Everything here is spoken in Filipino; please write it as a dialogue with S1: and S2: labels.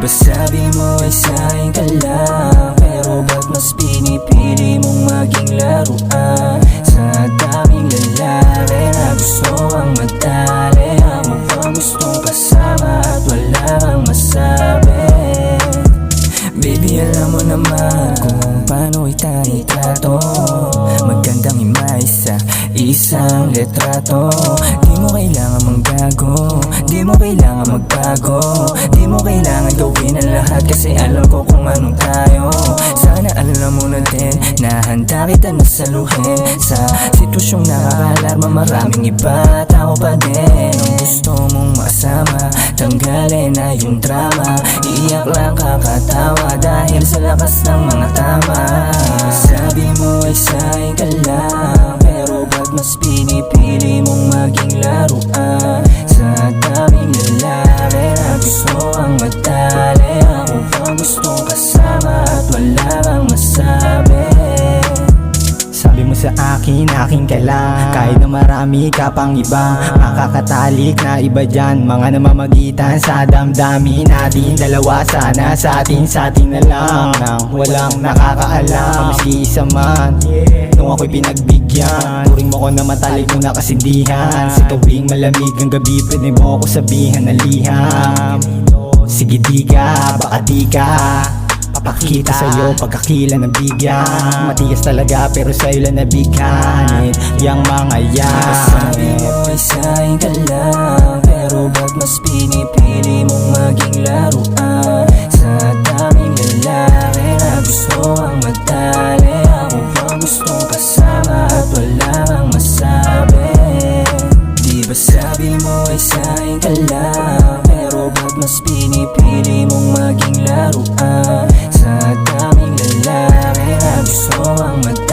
S1: ba sabi mo ay sa'kin ka lang, pero ba't mas pinipili mong maging laruan? Sa daming lalaki na gusto ang madali, ako bang gustong kasama at wala kang masabi? Baby, alam mo naman kung paano kita itrato. Magandang himay sa isang letrato. Di mo kailangan manggago, di mo kailangan magbago, di mo kailangan gawin ang lahat, kasi alam ko kung anong tayo. Sana alam mo na din na handa kita na saluhin. Sa sitwasyong nakakalarma, maraming iba at ako pa din ang gusto mong makasama. Tanggalin na yung drama, iiyak lang kakatawa dahil sa lakas ng mga tama. Sabi mo ay sa'kin ka lang, pero ba't mas pinipili mong maging laruan? Sa daming lalaki na gusto ang madali, ako bang gustong kasama at wala kang masabi?
S2: Sabi mo sa akin, akin ka lang, kahit na marami ka pang iba. Makakatalik na iba dyan, mga namamagitan sa damdamin natin dalawa. Sana sa atin na lang, nang walang nakakaalam. Maski isa man, nung ako'y pinagbigyan, turing mo ko na matalik mo na kasindihan. Sa tuwing malamig ang gabi, pwede mo ako sabihan na liham. Sige di ka, baka di ka papakita sa'yo pagkakila ng bigyan. Matigas talaga pero sa'yo lang nabighanin yang mga yan.
S1: Sabi mo ay sa'kin ka lang, pero ba't mas pinipili mong maging laruan? Sa daming lalaki na gusto ang madali, ako bang gustong kasama at wala kang masabi? Di ba sabi mo ay sa'kin ka lang, pero ba't mas pinipili mong maging laruan? Sa daming lalaki na gusto ang madali,